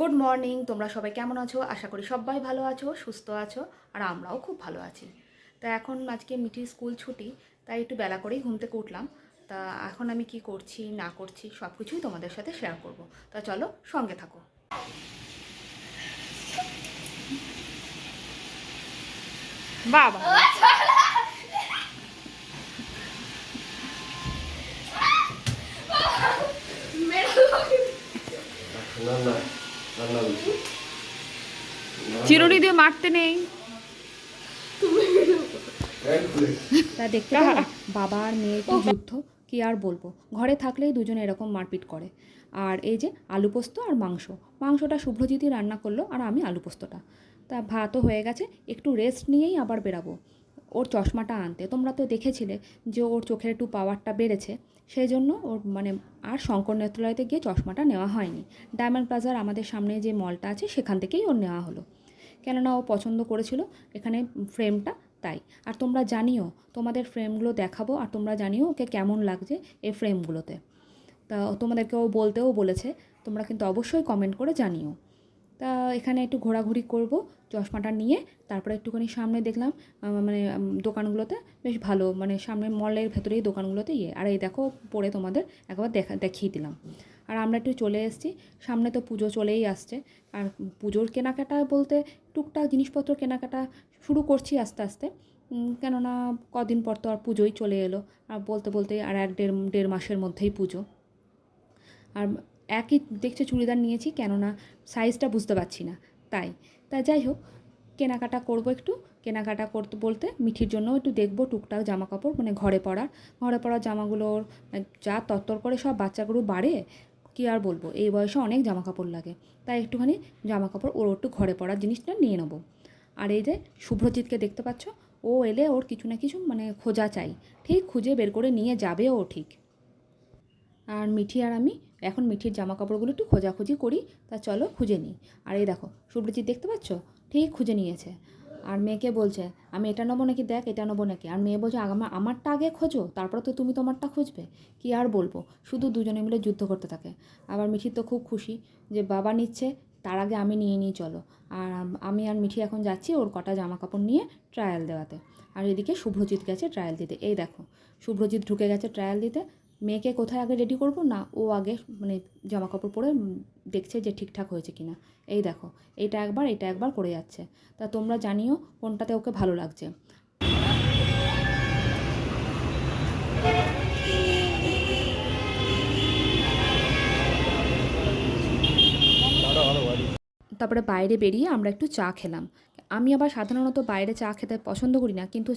Good morning. তোমরা সবাই কেমন আছো? আশা করি সবাই ভালো আছো, সুস্থ আছো, আর আমরাও খুব ভালো আছি। তা এখন আজকে মিঠির স্কুল ছুটি, তাই একটু বেলা করেই ঘুম থেকে উঠলাম। তা এখন আমি কি করছি না করছি সব কিছুই তোমাদের সাথে শেয়ার করব। তা চলো সঙ্গে থাকো। বাবা চিরুনি দিয়ে মারতে নেই। তা দেখতে পেলে বাবা আর মেয়ের কি যুদ্ধ, কি আর বলবো। ঘরে থাকলেই দুজনে এরকম মারপিট করে। আর এই যে আলু পোস্ত আর মাংসটা শুভ্রজিৎই রান্না করলো, আর আমি আলু পোস্তটা। তা ভাতও হয়ে গেছে, একটু রেস্ট নিয়েই আবার বেরাবো ওর চশমাটা আনতে। তোমরা তো দেখেছিলে যে ওর চোখের একটু পাওয়ারটা বেড়েছে, সেই জন্য ওর আর শঙ্কর নেত্রালয়তে গিয়ে চশমাটা নেওয়া হয়নি। ডায়মন্ড প্লাজার আমাদের সামনে যে মলটা আছে সেখান থেকেই ওর নেওয়া হলো, কেননা ও পছন্দ করেছিল এখানে ফ্রেমটা, তাই। আর তোমরা জানিও, তোমাদের ফ্রেমগুলো দেখাবো, আর তোমরা জানিও ওকে কেমন লাগছে এই ফ্রেমগুলোতে। তা তোমাদেরকে ও বলতেও বলেছে, তোমরা কিন্তু অবশ্যই কমেন্ট করে জানিও। তা এখানে একটু ঘোরাঘুরি করব চশমাটা নিয়ে। তারপরে একটুখানি সামনে দেখলাম দোকানগুলোতে বেশ ভালো, সামনে মলের ভেতরেই দোকানগুলোতে আর এই দেখো পরে তোমাদের একবার দেখিয়ে দিলাম। আর আমরা একটু চলে এসেছি, সামনে তো পুজো চলেই আসছে। আর পুজোর কেনাকাটা বলতে টুকটাক জিনিসপত্র কেনাকাটা শুরু করছি আস্তে আস্তে, কেননা কদিন পর তো আর পুজোই চলে এলো। আর বলতে বলতে আর দেড় মাসের মধ্যেই পুজো। আর একই দেখছে চুড়িদার নিয়েছি, কেননা সাইজটা বুঝতে পারছি না, তাই। যাই হোক, কেনাকাটা করব একটু। কেনাকাটা করতে বলতে মিঠির জন্য একটু দেখবো টুকটাক জামা কাপড়, ঘরে পরার জামাগুলোর যা তত্তর করে সব বাচ্চাগুলো বাড়ে, কী আর বলবো, এই বয়সে অনেক জামা কাপড় লাগে। তাই একটুখানি জামা কাপড় ওর একটু ঘরে পরার জিনিসটা নিয়ে নেবো। আর এই যে শুভ্রজিৎকে দেখতে পাচ্ছ, ও এলে ওর কিছু না কিছু খোঁজা চাই, ঠিক খুঁজে বের করে নিয়ে যাবে ও, ঠিক। আর মিঠি আর আমি এখন মিঠির জামা কাপড়গুলো একটু খোঁজাখুঁজি করি। তা চলো খুঁজে নিই। আর এই দেখো শুভ্রজিৎ দেখতে পাচ্ছ, ঠিক খুঁজে নিয়েছে। আর মেয়েকে বলছে আমি এটা নেবো নাকি, দেখ এটা নেবো নাকি। আর মেয়ে বলছে আমারটা আগে খোঁজো, তারপরে তো তুমি তোমারটা খুঁজবে। কী আর বলবো, শুধু দুজনে মিলে যুদ্ধ করতে থাকে। আবার মিঠি তো খুব খুশি যে বাবা নিচ্ছে, তার আগে আমি নিয়ে নিই চলো। আর আমি আর মিঠি এখন যাচ্ছি ওর কটা জামা কাপড় নিয়ে ট্রায়াল দেওয়াতে। আর এদিকে শুভ্রজিৎ গেছে ট্রায়াল দিতে। এই দেখো শুভ্রজিৎ ঢুকে গেছে ট্রায়াল দিতে। মেয়েকে কোথায় আগে রেডি করব না, ও আগে জামা কাপড় পরে দেখছে যে ঠিকঠাক হয়েছে কি না। এই দেখো এটা একবার করে যাচ্ছে। তা তোমরা জানিও কোনটাতে ওকে ভালো লাগছে। তারপরে বাইরে বেরিয়ে আমরা একটু চা খেলাম। আমি আবার সাধারণত বাইরে চা খেতে পছন্দ করি না, কিন্তু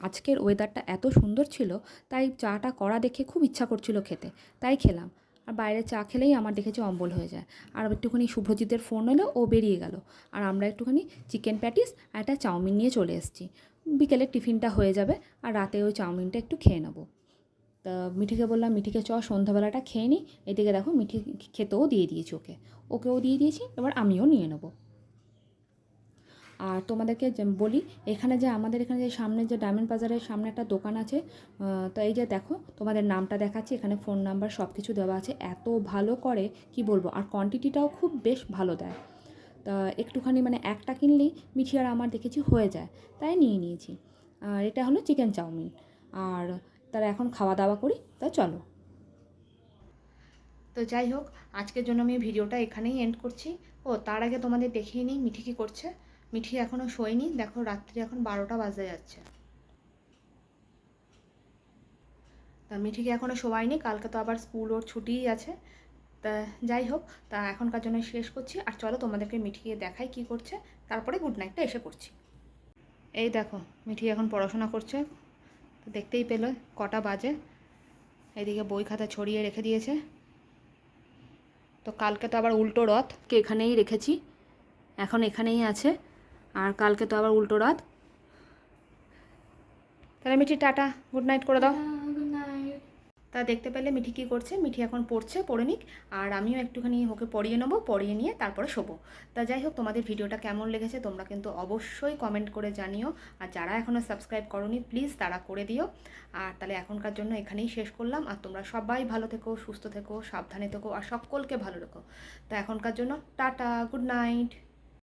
আজকের ওয়েদারটা এত সুন্দর ছিল, তাই চাটা করা দেখে খুব ইচ্ছা করছিল খেতে, তাই খেলাম। আর বাইরে চা খেলেই আমার দেখেছি অম্বল হয়ে যায়। আর একটুখানি শুভ্রজিতের ফোন এলো, ও বেরিয়ে গেল। আর আমরা একটুখানি চিকেন প্যাটিস আর একটা চাউমিন নিয়ে চলে এসেছি। বিকেলে টিফিনটা হয়ে যাবে, আর রাতে ওই চাউমিনটা একটু খেয়ে নেবো। তা মিঠিকে বললাম, মিঠিকে সন্ধ্যাবেলাটা খেয়ে নিই। এদিকে দেখো মিঠি খেতেও দিয়ে দিয়েছি ওকেও দিয়ে দিয়েছি, এবার আমিও নিয়ে নেব। আর তোমাদেরকে বলি, আমাদের এখানে যে সামনে যে ডায়মন্ড বাজারের সামনে একটা দোকান আছে, তো এই যে দেখো তোমাদের নামটা দেখাচ্ছি, এখানে ফোন নাম্বার সব কিছু দেওয়া আছে। এত ভালো করে কি বলবো, আর কোয়ান্টিটিটাও খুব বেশ ভালো দেয়। তা একটুখানি একটা কিনলেই মিঠি আর আমার দেখেছি হয়ে যায়, তাই নিয়ে নিয়েছি। আর এটা হলো চিকেন চাউমিন। আর তারা এখন খাওয়া দাওয়া করি, তাই চলো। তো যাই হোক, আজকের জন্য আমি ভিডিওটা এখানেই এন্ড করছি। তার আগে তোমাদের দেখিয়ে নিই মিঠি কী করছে। মিঠি এখনও শোয়নি, দেখো রাত্রি এখন 12টা বাজতে যাচ্ছে। তা মিঠিকে এখনও শোয়ায়নি, কালকে তো আবার স্কুল ওর ছুটিই আছে। তা যাই হোক, তা এখনকার জন্য শেষ করছি। আর চলো তোমাদেরকে মিঠিকে দেখাই কি করছে, তারপরে গুড নাইটটা এসে করছি। এই দেখো মিঠি এখন পড়াশোনা করছে, তো দেখতেই পেলো কটা বাজে। এদিকে বই খাতা ছড়িয়ে রেখে দিয়েছে। তো কালকে তো আবার উল্টো রথকে এখানেই রেখেছি, এখন এখানেই আছে। আর কালকে তো আবার উল্টো রথ। তাহলে মিঠি টাটা, গুড নাইট করে দাও। Good night. তা দেখতে পেলে মিঠি কী করছে, মিঠি এখন পড়ছে, পড়ে নিক, আর আমিও একটুখানি ওকে পড়িয়ে নেবো, পড়িয়ে নিয়ে তারপরে শোবো। তা যাই হোক, তোমাদের ভিডিওটা কেমন লেগেছে তোমরা কিন্তু অবশ্যই কমেন্ট করে জানিও, আর যারা এখনও সাবস্ক্রাইব করোনি প্লিজ তারা করে দিও। আর তাহলে এখনকার জন্য এখানেই শেষ করলাম, আর তোমরা সবাই ভালো থেকো, সুস্থ থেকো, সাবধানে থেকো, আর সকলকে ভালো রেখো। তা এখনকার জন্য টাটা, গুড নাইট।